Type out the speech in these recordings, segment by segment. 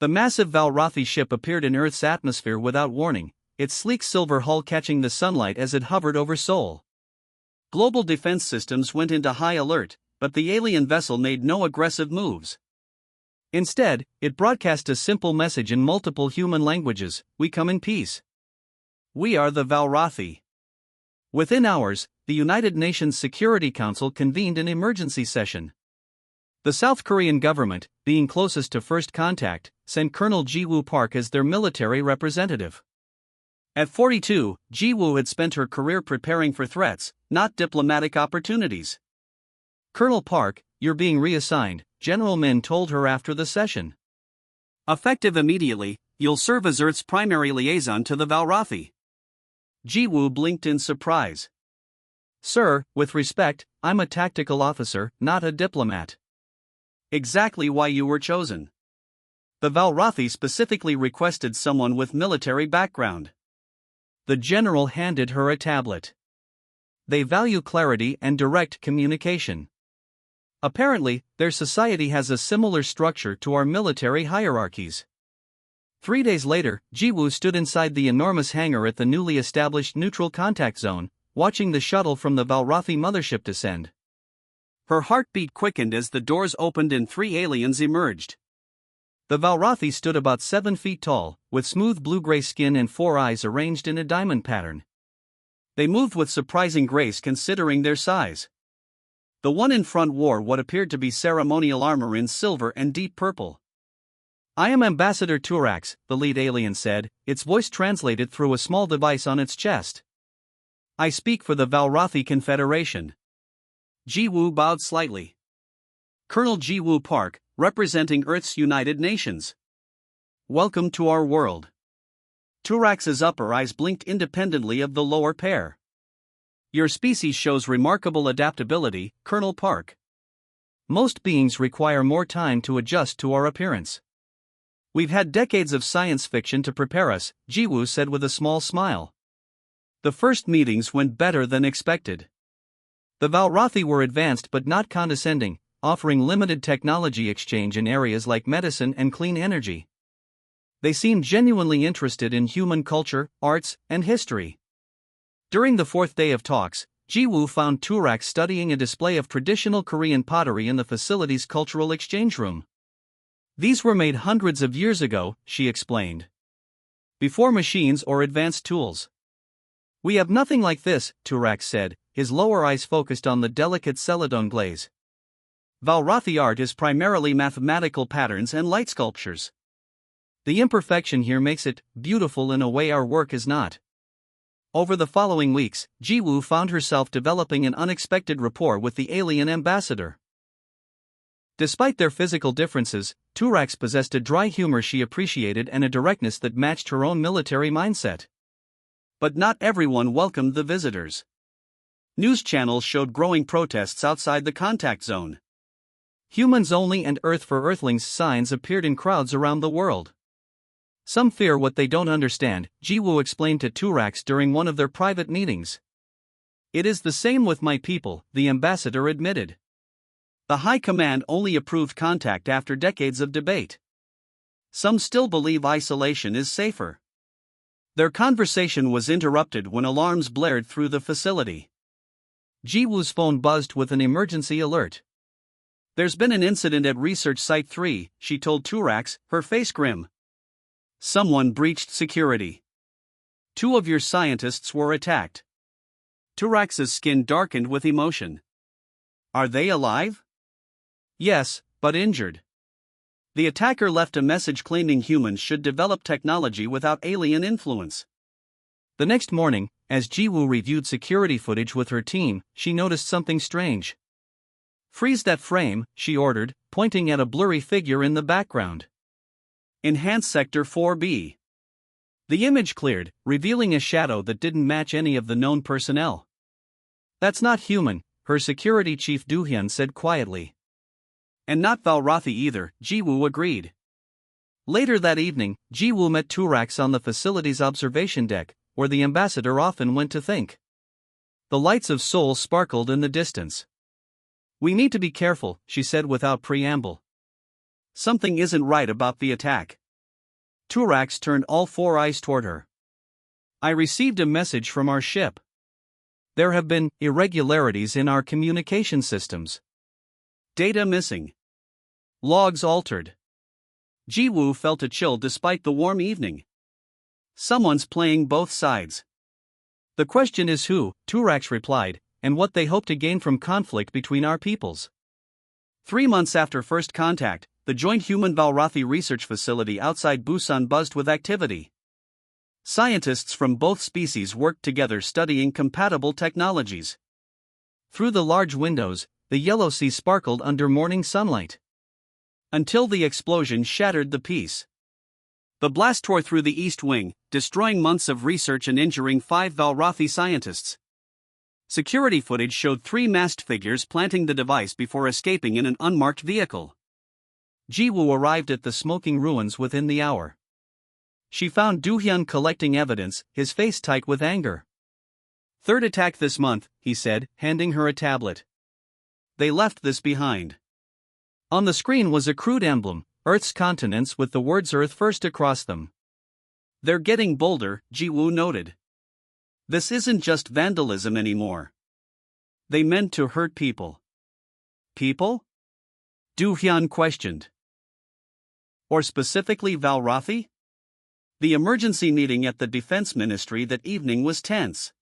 The massive Valrathi ship appeared in Earth's atmosphere without warning, its sleek silver hull catching the sunlight as it hovered over Sol. Global defense systems went into high alert, but the alien vessel made no aggressive moves. Instead, it broadcast a simple message in multiple human languages: "We come in peace. We are the Valrathi." Within hours, the United Nations Security Council convened an emergency session. The South Korean government, being closest to first contact, sent Colonel Ji-woo Park as their military representative. At 42, Ji-woo had spent her career preparing for threats, not diplomatic opportunities. "Colonel Park, you're being reassigned," General Min told her after the session. "Effective immediately, you'll serve as Earth's primary liaison to the Valrathi." Ji-woo blinked in surprise. "Sir, with respect, I'm a tactical officer, not a diplomat." "Exactly why you were chosen. The Valrathi specifically requested someone with military background." The general handed her a tablet. "They value clarity and direct communication. Apparently, their society has a similar structure to our military hierarchies." 3 days later, Ji-woo stood inside the enormous hangar at the newly established neutral contact zone, watching the shuttle from the Valrathi mothership descend. Her heartbeat quickened as the doors opened and 3 aliens emerged. The Valrathi stood about 7 feet tall, with smooth blue-gray skin and 4 eyes arranged in a diamond pattern. They moved with surprising grace considering their size. The one in front wore what appeared to be ceremonial armor in silver and deep purple. "I am Ambassador Turax," the lead alien said, its voice translated through a small device on its chest. "I speak for the Valrathi Confederation." Ji-woo bowed slightly. "Colonel Ji-woo Park, representing Earth's United Nations. Welcome to our world." Turax's upper eyes blinked independently of the lower pair. "Your species shows remarkable adaptability, Colonel Park. Most beings require more time to adjust to our appearance. We've had decades of science fiction to prepare us," Ji-woo said with a small smile. The first meetings went better than expected. The Valrathi were advanced but not condescending, offering limited technology exchange in areas like medicine and clean energy. They seemed genuinely interested in human culture, arts, and history. During the 4th day of talks, Ji-woo found Turax studying a display of traditional Korean pottery in the facility's cultural exchange room. "These were made hundreds of years ago," she explained. "Before machines or advanced tools. We have nothing like this," Turax said, his lower eyes focused on the delicate celadon glaze. "Valrathi art is primarily mathematical patterns and light sculptures. The imperfection here makes it beautiful in a way our work is not." Over the following weeks, Ji-woo found herself developing an unexpected rapport with the alien ambassador. Despite their physical differences, Turax possessed a dry humor she appreciated and a directness that matched her own military mindset. But not everyone welcomed the visitors. News channels showed growing protests outside the contact zone. "Humans only" and "Earth for Earthlings" signs appeared in crowds around the world. "Some fear what they don't understand," Ji-woo explained to Turax during one of their private meetings. "It is the same with my people," the ambassador admitted. "The High Command only approved contact after decades of debate. Some still believe isolation is safer." Their conversation was interrupted when alarms blared through the facility. Ji-woo's phone buzzed with an emergency alert. "There's been an incident at Research Site 3, she told Turax, her face grim. "Someone breached security. 2 of your scientists were attacked." Turax's skin darkened with emotion. "Are they alive?" "Yes, but injured. The attacker left a message claiming humans should develop technology without alien influence." The next morning, as Ji-woo reviewed security footage with her team, she noticed something strange. "Freeze that frame," she ordered, pointing at a blurry figure in the background. "Enhance Sector 4B." The image cleared, revealing a shadow that didn't match any of the known personnel. "That's not human," her security chief Do-hyun said quietly. "And not Valrathi either," Ji-woo agreed. Later that evening, Ji-woo met Turax on the facility's observation deck, where the ambassador often went to think. The lights of Seoul sparkled in the distance. "We need to be careful," she said without preamble. "Something isn't right about the attack. Turax turned all four eyes toward her. I received a message from our ship. There have been irregularities in our communication systems. Data missing. Logs altered. Jiwoo felt a chill despite the warm evening. Someone's playing both sides. The question is who, Turax replied, and what they hope to gain from conflict between our peoples. 3 months after first contact, the joint human Valrathi research facility outside Busan buzzed with activity. Scientists from both species worked together studying compatible technologies. Through the large windows, the yellow sea sparkled under morning sunlight. Until the explosion shattered the peace. The blast tore through the east wing, destroying months of research and injuring 5 Valrathi scientists. Security footage showed 3 masked figures planting the device before escaping in an unmarked vehicle. Jiwoo arrived at the smoking ruins within the hour. She found Do-hyun collecting evidence, his face tight with anger. "Third attack this month," he said, handing her a tablet. They left this behind. On the screen was a crude emblem, Earth's continents with the words Earth first across them. "They're getting bolder," Jiwoo noted. "This isn't just vandalism anymore. They meant to hurt people." "People?" Do-hyun questioned. "Or specifically Valrathi?" The emergency meeting at the Defense Ministry that evening was tense.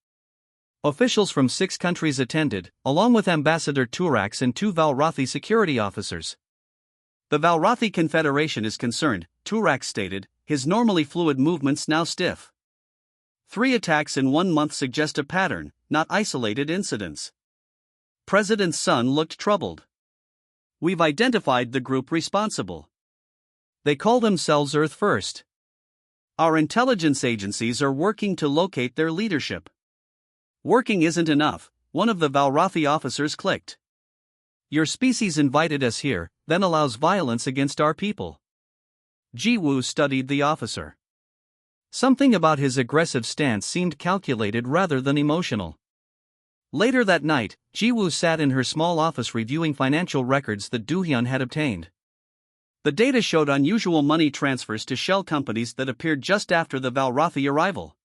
Officials from 6 countries attended, along with Ambassador Turax and 2 Valrathi security officers. "The Valrathi Confederation is concerned," Turax stated, his normally fluid movements now stiff. 3 attacks in 1 month suggest a pattern, not isolated incidents. President Sun looked troubled. "We've identified the group responsible. They call themselves Earth First. Our intelligence agencies are working to locate their leadership." "Working isn't enough," one of the Valrathi officers clicked. "Your species invited us here, then allows violence against our people." Jiwoo studied the officer. Something about his aggressive stance seemed calculated rather than emotional. Later that night, Jiwoo sat in her small office reviewing financial records that Do-hyun had obtained. The data showed unusual money transfers to shell companies that appeared just after the Valrathi arrival.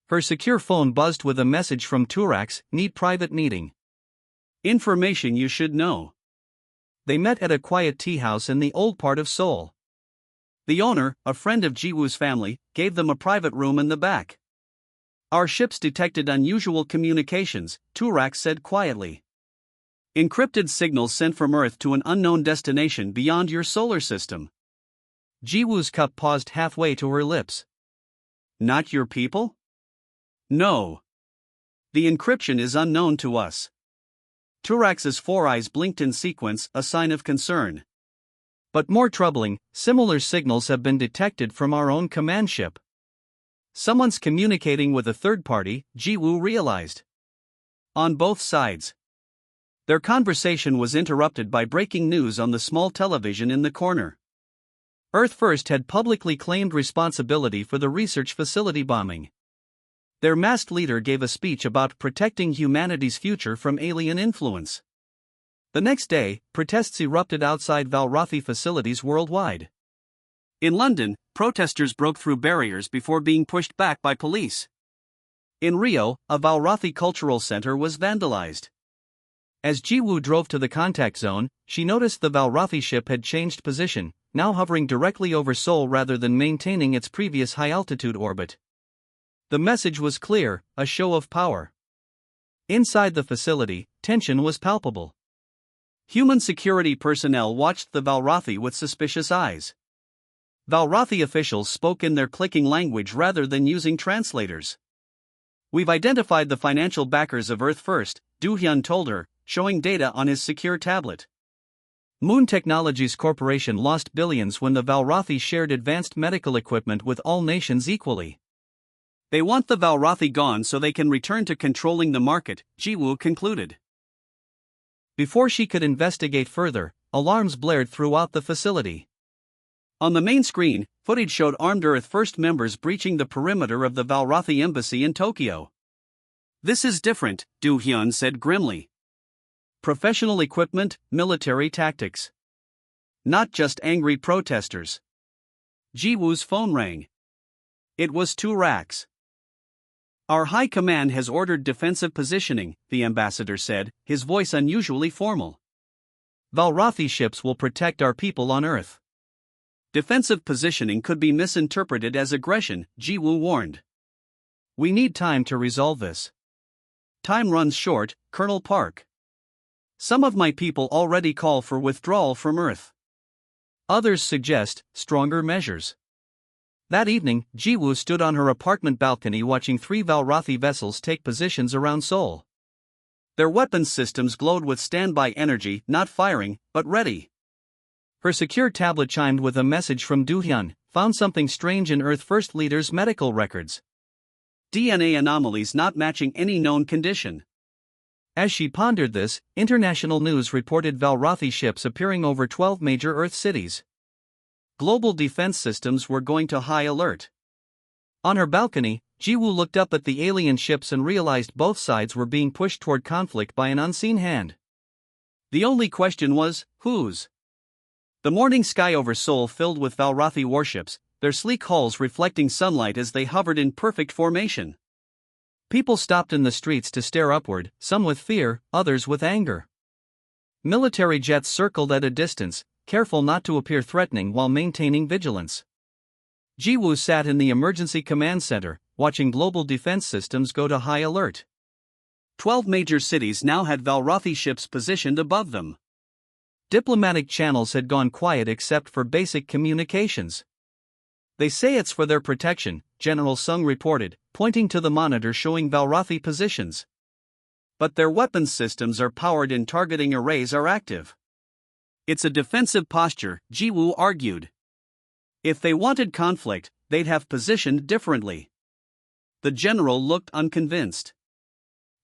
Her secure phone buzzed with a message from Turax, "Need private meeting. Information you should know." They met at a quiet tea house in the old part of Seoul. The owner, a friend of Jiwoo's family, gave them a private room in the back. "Our ships detected unusual communications," Turax said quietly. "Encrypted signals sent from Earth to an unknown destination beyond your solar system." Jiwoo's cup paused halfway to her lips. "Not your people?" "No. The encryption is unknown to us." Turax's 4 eyes blinked in sequence, a sign of concern. "But more troubling, similar signals have been detected from our own command ship. Someone's communicating with a third party," Jiwoo realized. "On both sides." Their conversation was interrupted by breaking news on the small television in the corner. Earth First had publicly claimed responsibility for the research facility bombing. Their masked leader gave a speech about protecting humanity's future from alien influence. The next day, protests erupted outside Valrathi facilities worldwide. In London, protesters broke through barriers before being pushed back by police. In Rio, a Valrathi cultural center was vandalized. As Jiwoo drove to the contact zone, she noticed the Valrathi ship had changed position, now hovering directly over Seoul rather than maintaining its previous high-altitude orbit. The message was clear, a show of power. Inside the facility, tension was palpable. Human security personnel watched the Valrathi with suspicious eyes. Valrathi officials spoke in their clicking language rather than using translators. "We've identified the financial backers of Earth First," Do-hyun told her, showing data on his secure tablet. Moon Technologies Corporation lost billions when the Valrathi shared advanced medical equipment with all nations equally. "They want the Valrathi gone so they can return to controlling the market," Jiwoo concluded. Before she could investigate further, alarms blared throughout the facility. On the main screen, footage showed armed Earth First members breaching the perimeter of the Valrathi embassy in Tokyo. "This is different," Do-hyun said grimly. "Professional equipment, military tactics. Not just angry protesters." Jiwoo's phone rang. It was Turax. Our High Command has ordered defensive positioning, the ambassador said, his voice unusually formal. Valrathi ships will protect our people on Earth. Defensive positioning could be misinterpreted as aggression, Jiwoo warned. We need time to resolve this. Time runs short, Colonel Park. Some of my people already call for withdrawal from Earth. Others suggest stronger measures. That evening, Jiwoo stood on her apartment balcony watching 3 Valrathi vessels take positions around Seoul. Their weapons systems glowed with standby energy, not firing, but ready. Her secure tablet chimed with a message from Do-hyun, found something strange in Earth First Leader's medical records. DNA anomalies not matching any known condition. As she pondered this, international news reported Valrathi ships appearing over 12 major Earth cities. Global defense systems were going to high alert. On her balcony, Jiwoo looked up at the alien ships and realized both sides were being pushed toward conflict by an unseen hand. The only question was, whose? The morning sky over Seoul filled with Valrathi warships, their sleek hulls reflecting sunlight as they hovered in perfect formation. People stopped in the streets to stare upward, some with fear, others with anger. Military jets circled at a distance, careful not to appear threatening while maintaining vigilance. Jiwoo sat in the emergency command center, watching global defense systems go to high alert. 12 major cities now had Valrathi ships positioned above them. Diplomatic channels had gone quiet except for basic communications. They say it's for their protection, General Sung reported, pointing to the monitor showing Valrathi positions. But their weapons systems are powered and targeting arrays are active. It's a defensive posture, Jiwoo argued. If they wanted conflict, they'd have positioned differently. The general looked unconvinced.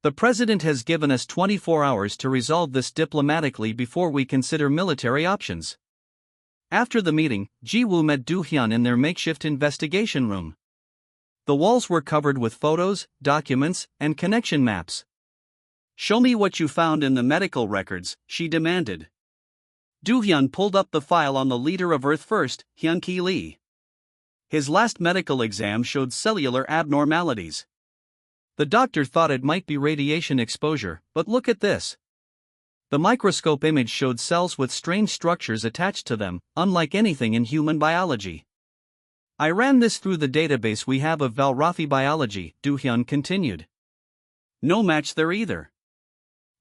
The president has given us 24 hours to resolve this diplomatically before we consider military options. After the meeting, Jiwoo met Do-hyun in their makeshift investigation room. The walls were covered with photos, documents, and connection maps. Show me what you found in the medical records, she demanded. Do-hyun pulled up the file on the leader of Earth First, Hyun-ki Lee. His last medical exam showed cellular abnormalities. The doctor thought it might be radiation exposure, but look at this. The microscope image showed cells with strange structures attached to them, unlike anything in human biology. I ran this through the database we have of Valrathi biology, Do-hyun continued. No match there either.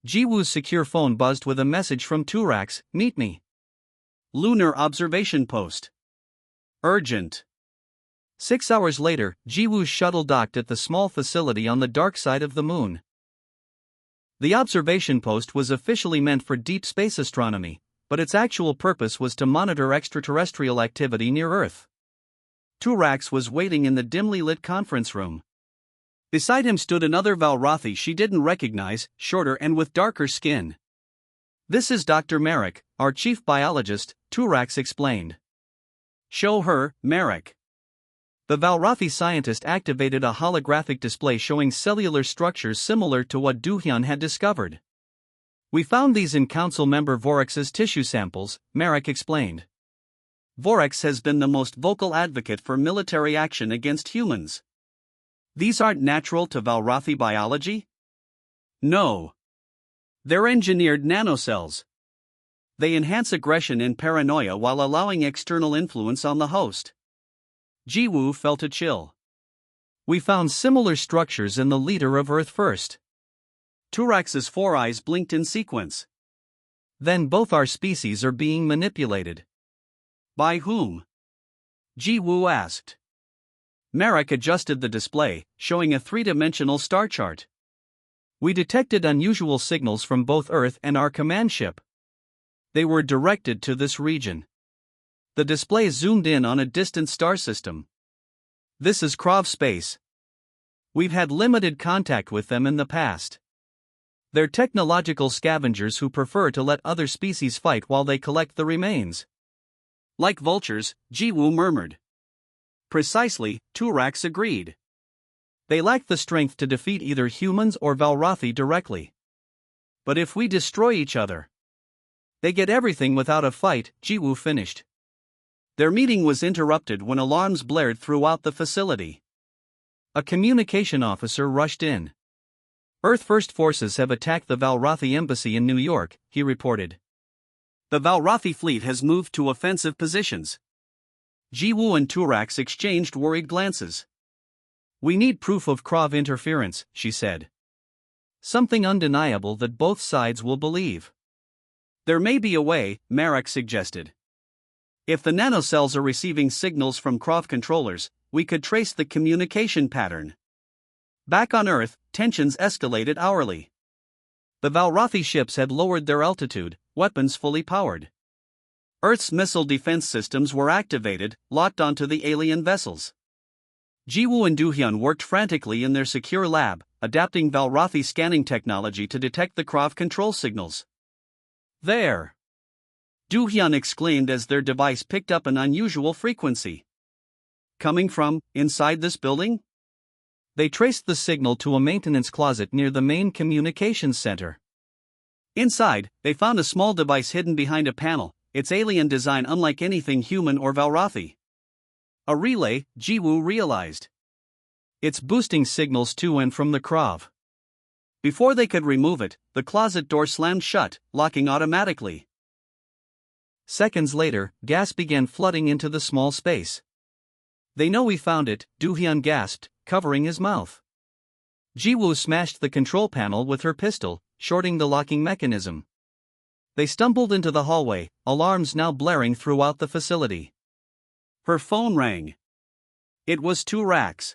Jiwoo's secure phone buzzed with a message from Turax, meet me. Lunar observation post. Urgent. 6 hours later, Jiwoo's shuttle docked at the small facility on the dark side of the moon. The observation post was officially meant for deep space astronomy, but its actual purpose was to monitor extraterrestrial activity near Earth. Turax was waiting in the dimly lit conference room. Beside him stood another Valrathi she didn't recognize, shorter and with darker skin. This is Dr. Merrick, our chief biologist, Turax explained. Show her, Merrick. The Valrathi scientist activated a holographic display showing cellular structures similar to what Do-hyun had discovered. We found these in Council member Vorax's tissue samples, Merrick explained. Vorax has been the most vocal advocate for military action against humans. These aren't natural to Valrathi biology? No. They're engineered nanocells. They enhance aggression and paranoia while allowing external influence on the host. Jiwoo felt a chill. We found similar structures in the leader of Earth First. Turax's 4 eyes blinked in sequence. Then both our species are being manipulated. By whom? Jiwoo asked. Merrick adjusted the display, showing a 3-dimensional star chart. We detected unusual signals from both Earth and our command ship. They were directed to this region. The display zoomed in on a distant star system. This is Krov space. We've had limited contact with them in the past. They're technological scavengers who prefer to let other species fight while they collect the remains. Like vultures, Jiwoo murmured. Precisely, Turax agreed. They lack the strength to defeat either humans or Valrathi directly. But if we destroy each other, they get everything without a fight, Jiwoo finished. Their meeting was interrupted when alarms blared throughout the facility. A communication officer rushed in. Earth First forces have attacked the Valrathi embassy in New York, he reported. The Valrathi fleet has moved to offensive positions. Jiwoo and Turax exchanged worried glances. We need proof of Krav interference, she said. Something undeniable that both sides will believe. There may be a way, Marek suggested. If the nanocells are receiving signals from Krav controllers, we could trace the communication pattern. Back on Earth, tensions escalated hourly. The Valrathi ships had lowered their altitude, weapons fully powered. Earth's missile defense systems were activated, locked onto the alien vessels. Jiwoo and Doohyun worked frantically in their secure lab, adapting Valrathi scanning technology to detect the Krav control signals. There! Doohyun exclaimed as their device picked up an unusual frequency. Coming from inside this building? They traced the signal to a maintenance closet near the main communications center. Inside, they found a small device hidden behind a panel, its alien design unlike anything human or Valrathi. A relay, Jiwoo realized. It's boosting signals to and from the Krav. Before they could remove it, the closet door slammed shut, locking automatically. Seconds later, gas began flooding into the small space. They know we found it, Doohyun gasped, covering his mouth. Jiwoo smashed the control panel with her pistol, shorting the locking mechanism. They stumbled into the hallway, alarms now blaring throughout the facility. Her phone rang. It was Turax.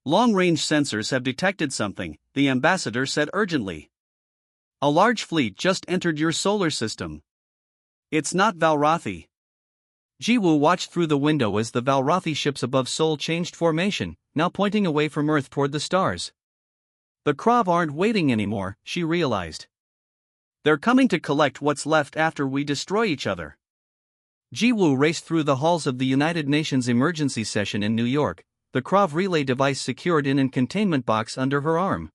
Long-range sensors have detected something, the ambassador said urgently. A large fleet just entered your solar system. It's not Valrathi. Jiwoo watched through the window as the Valrathi ships above Seoul changed formation, now pointing away from Earth toward the stars. The Krav aren't waiting anymore, she realized. They're coming to collect what's left after we destroy each other. Jiwoo raced through the halls of the United Nations emergency session in New York, the Krav relay device secured in an containment box under her arm.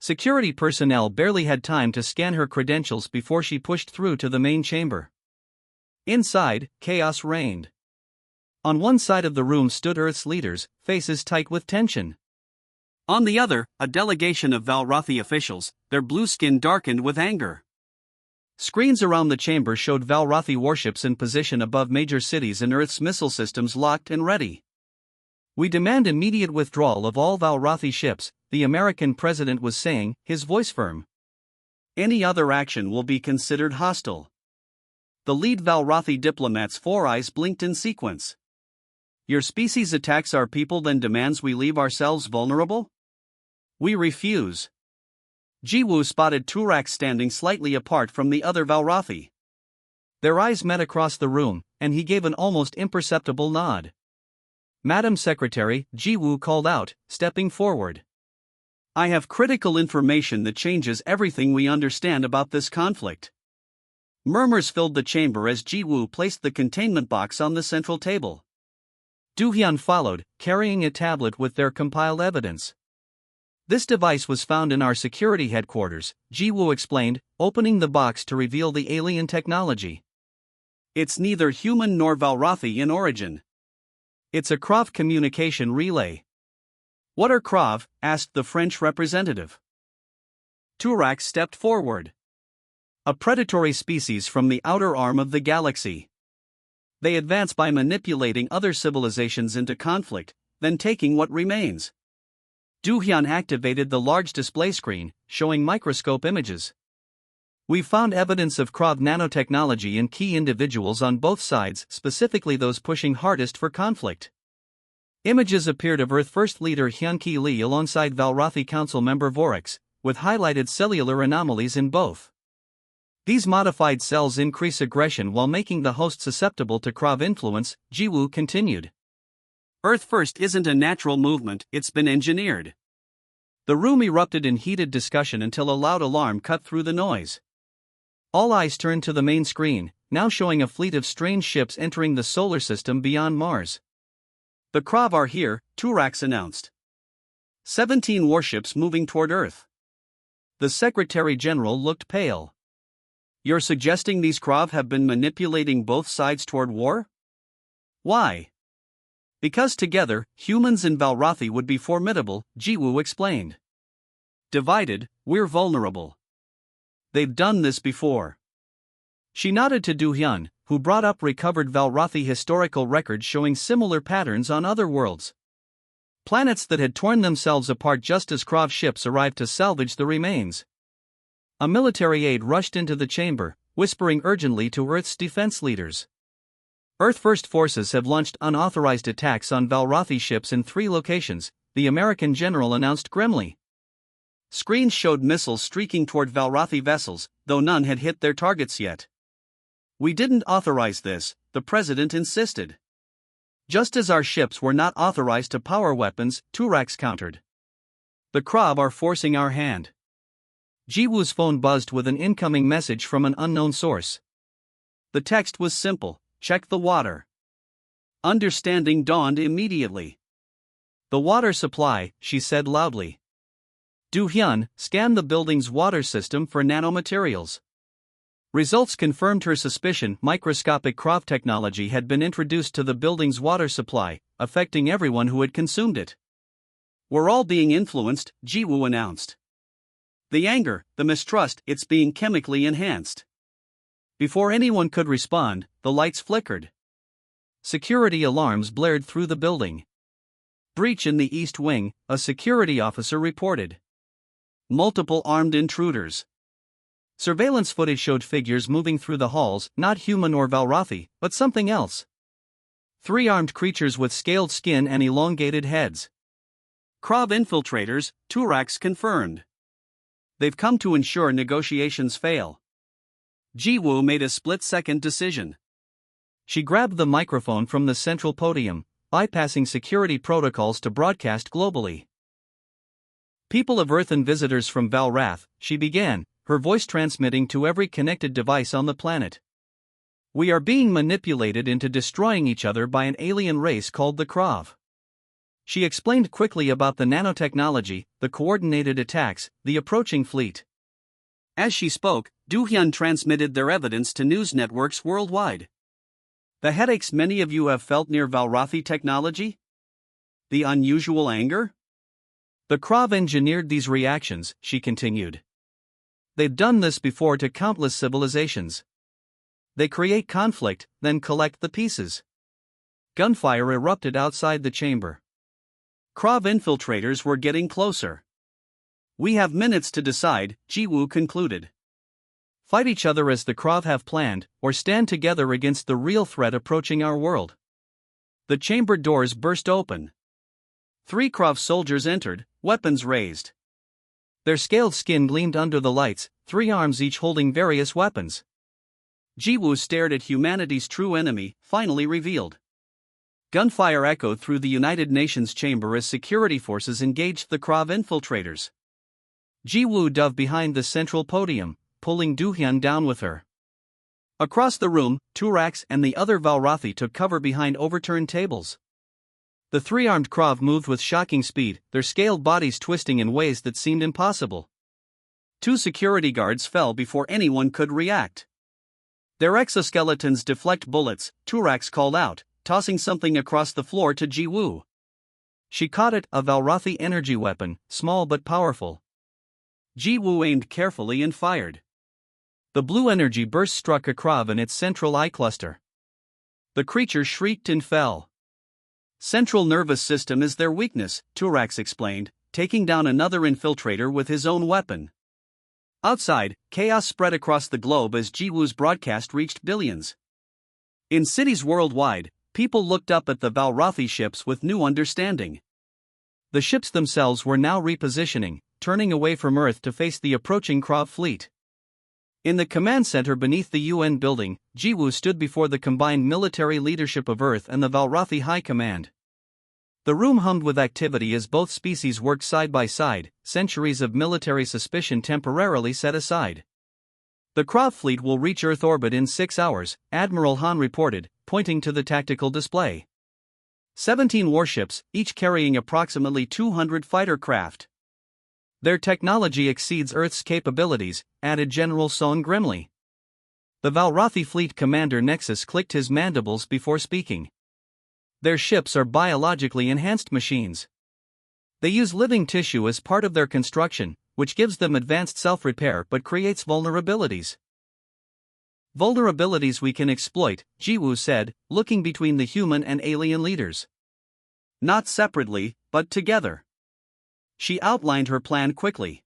Security personnel barely had time to scan her credentials before she pushed through to the main chamber. Inside, chaos reigned. On one side of the room stood Earth's leaders, faces tight with tension. On the other, a delegation of Valrathi officials, their blue skin darkened with anger. Screens around the chamber showed Valrathi warships in position above major cities and Earth's missile systems locked and ready. We demand immediate withdrawal of all Valrathi ships, the American president was saying, his voice firm. Any other action will be considered hostile. The lead Valrathi diplomat's four eyes blinked in sequence. Your species attacks our people then demands we leave ourselves vulnerable? We refuse. Jiwoo spotted Turax standing slightly apart from the other Valrathi. Their eyes met across the room, and he gave an almost imperceptible nod. Madam Secretary, Jiwoo called out, stepping forward. I have critical information that changes everything we understand about this conflict. Murmurs filled the chamber as Jiwoo placed the containment box on the central table. Doohyun followed, carrying a tablet with their compiled evidence. This device was found in our security headquarters, Jiwoo explained, opening the box to reveal the alien technology. It's neither human nor Valrathi in origin. It's a Krav communication relay. What are Krav? Asked the French representative. Turax stepped forward. A predatory species from the outer arm of the galaxy. They advance by manipulating other civilizations into conflict, then taking what remains. Doohyun activated the large display screen, showing microscope images. We found evidence of Krav nanotechnology in key individuals on both sides, specifically those pushing hardest for conflict. Images appeared of Earth First leader Hyun-Ki Lee alongside Valrathi Council member Vorax, with highlighted cellular anomalies in both. These modified cells increase aggression while making the host susceptible to Krav influence, Jiwoo continued. Earth First isn't a natural movement, it's been engineered. The room erupted in heated discussion until a loud alarm cut through the noise. All eyes turned to the main screen, now showing a fleet of strange ships entering the solar system beyond Mars. The Krav are here, Turax announced. 17 warships moving toward Earth. The Secretary General looked pale. You're suggesting these Krav have been manipulating both sides toward war? Why? Because together, humans and Valrathi would be formidable, Jiwoo explained. Divided, we're vulnerable. They've done this before. She nodded to Do-hyun, who brought up recovered Valrathi historical records showing similar patterns on other worlds. Planets that had torn themselves apart just as Krav ships arrived to salvage the remains. A military aide rushed into the chamber, whispering urgently to Earth's defense leaders. Earth First Forces have launched unauthorized attacks on Valrathi ships in 3 locations, the American general announced grimly. Screens showed missiles streaking toward Valrathi vessels, though none had hit their targets yet. We didn't authorize this, the president insisted. Just as our ships were not authorized to power weapons, Turax countered. The Krav are forcing our hand. Jiwoo's phone buzzed with an incoming message from an unknown source. The text was simple: check the water. Understanding dawned immediately. The water supply, she said loudly. Do-hyun, scan the building's water system for nanomaterials. Results confirmed her suspicion: microscopic Krav technology had been introduced to the building's water supply, affecting everyone who had consumed it. We're all being influenced, Jiwoo announced. The anger, the mistrust, it's being chemically enhanced. Before anyone could respond, the lights flickered. Security alarms blared through the building. Breach in the East Wing, a security officer reported. Multiple armed intruders. Surveillance footage showed figures moving through the halls, not human or Valrathi, but something else. 3 armed creatures with scaled skin and elongated heads. Krav infiltrators, Turax confirmed. They've come to ensure negotiations fail. Jiwoo made a split-second decision. She grabbed the microphone from the central podium, bypassing security protocols to broadcast globally. People of Earth and visitors from Valrath, she began, her voice transmitting to every connected device on the planet. We are being manipulated into destroying each other by an alien race called the Krav. She explained quickly about the nanotechnology, the coordinated attacks, the approaching fleet. As she spoke, Do-hyun transmitted their evidence to news networks worldwide. The headaches many of you have felt near Valrathi technology? The unusual anger? The Krav engineered these reactions, she continued. They've done this before to countless civilizations. They create conflict, then collect the pieces. Gunfire erupted outside the chamber. Krav infiltrators were getting closer. We have minutes to decide, Jiwoo concluded. Fight each other as the Krav have planned, or stand together against the real threat approaching our world. The chamber doors burst open. 3 Krav soldiers entered, weapons raised. Their scaled skin gleamed under the lights, 3 arms each holding various weapons. Jiwoo stared at humanity's true enemy, finally revealed. Gunfire echoed through the United Nations chamber as security forces engaged the Krav infiltrators. Jiwoo dove behind the central podium, pulling Do-hyun down with her. Across the room, Turax and the other Valrathi took cover behind overturned tables. The 3 armed Krav moved with shocking speed, their scaled bodies twisting in ways that seemed impossible. 2 security guards fell before anyone could react. Their exoskeletons deflect bullets, Turax called out, tossing something across the floor to Jiwoo. She caught it, a Valrathi energy weapon, small but powerful. Jiwoo aimed carefully and fired. The blue energy burst struck a Krav in its central eye cluster. The creature shrieked and fell. Central nervous system is their weakness, Turax explained, taking down another infiltrator with his own weapon. Outside, chaos spread across the globe as Jiwoo's broadcast reached billions. In cities worldwide, people looked up at the Valrathi ships with new understanding. The ships themselves were now repositioning, turning away from Earth to face the approaching Krav fleet. In the command center beneath the UN building, Jiwoo stood before the combined military leadership of Earth and the Valrathi High Command. The room hummed with activity as both species worked side by side, centuries of military suspicion temporarily set aside. The Krav fleet will reach Earth orbit in 6 hours, Admiral Han reported, pointing to the tactical display. 17 warships, each carrying approximately 200 fighter craft. Their technology exceeds Earth's capabilities, added General Song grimly. The Valrathi fleet commander Nexus clicked his mandibles before speaking. Their ships are biologically enhanced machines. They use living tissue as part of their construction, which gives them advanced self-repair but creates vulnerabilities. Vulnerabilities we can exploit, Jiwoo said, looking between the human and alien leaders. Not separately, but together. She outlined her plan quickly.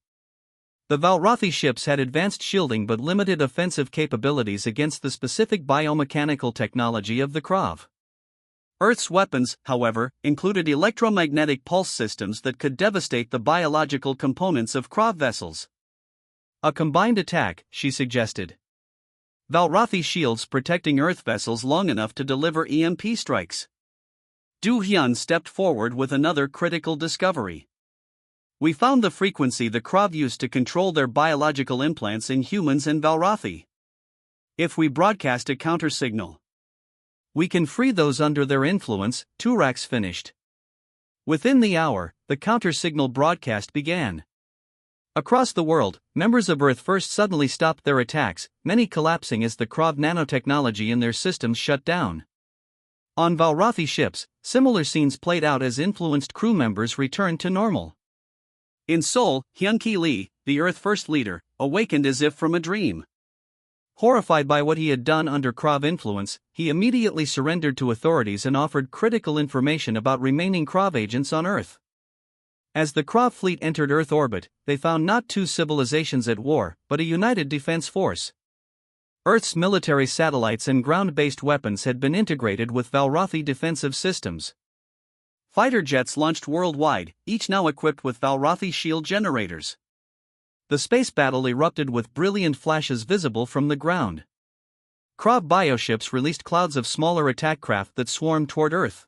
The Valrathi ships had advanced shielding but limited offensive capabilities against the specific biomechanical technology of the Krav. Earth's weapons, however, included electromagnetic pulse systems that could devastate the biological components of Krav vessels. A combined attack, she suggested. Valrathi shields protecting Earth vessels long enough to deliver EMP strikes. Du Hyun stepped forward with another critical discovery. We found the frequency the Krav used to control their biological implants in humans and Valrathi. If we broadcast a counter-signal, we can free those under their influence, Turax finished. Within the hour, the counter-signal broadcast began. Across the world, members of Earth First suddenly stopped their attacks, many collapsing as the Krav nanotechnology in their systems shut down. On Valrathi ships, similar scenes played out as influenced crew members returned to normal. In Seoul, Hyun-Ki Lee, the Earth First leader, awakened as if from a dream. Horrified by what he had done under Krav influence, he immediately surrendered to authorities and offered critical information about remaining Krav agents on Earth. As the Krav fleet entered Earth orbit, they found not two civilizations at war, but a united defense force. Earth's military satellites and ground-based weapons had been integrated with Valrathi defensive systems. Fighter jets launched worldwide, each now equipped with Valrathi shield generators. The space battle erupted with brilliant flashes visible from the ground. Krav bioships released clouds of smaller attack craft that swarmed toward Earth.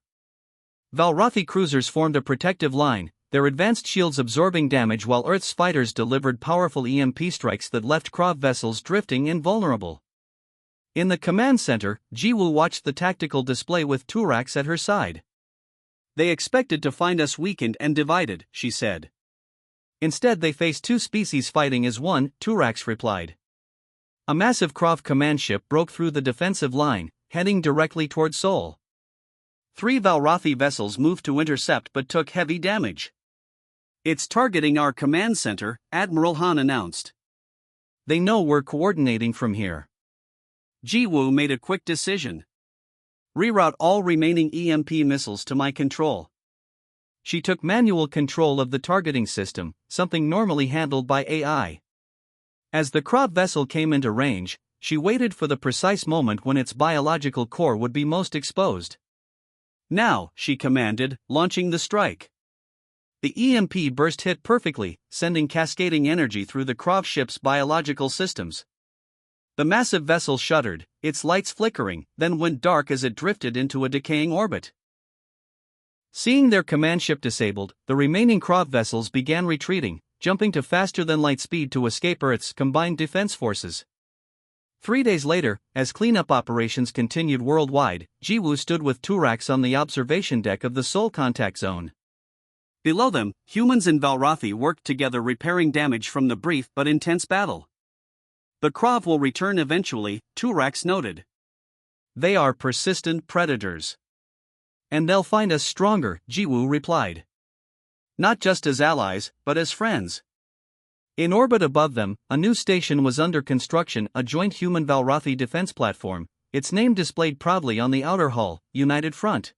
Valrathi cruisers formed a protective line, their advanced shields absorbing damage while Earth's fighters delivered powerful EMP strikes that left Krav vessels drifting invulnerable. In the command center, Jiwoo watched the tactical display with Turax at her side. They expected to find us weakened and divided, she said. Instead they faced two species fighting as one, Turax replied. A massive Krav command ship broke through the defensive line, heading directly toward Seoul. 3 Valrathi vessels moved to intercept but took heavy damage. It's targeting our command center, Admiral Han announced. They know we're coordinating from here. Jiwoo made a quick decision. Reroute all remaining EMP missiles to my control. She took manual control of the targeting system, something normally handled by AI. As the Krav vessel came into range, she waited for the precise moment when its biological core would be most exposed. Now, she commanded, launching the strike. The EMP burst hit perfectly, sending cascading energy through the Krav ship's biological systems. The massive vessel shuddered, its lights flickering, then went dark as it drifted into a decaying orbit. Seeing their command ship disabled, the remaining Krav vessels began retreating, jumping to faster-than-light speed to escape Earth's combined defense forces. 3 days later, as cleanup operations continued worldwide, Jiwoo stood with Turax on the observation deck of the Seoul contact zone. Below them, humans and Valrathi worked together repairing damage from the brief but intense battle. The Krav will return eventually, Turax noted. They are persistent predators. And they'll find us stronger, Jiwoo replied. Not just as allies, but as friends. In orbit above them, a new station was under construction, a joint human Valrathi defense platform, its name displayed proudly on the outer hull, United Front.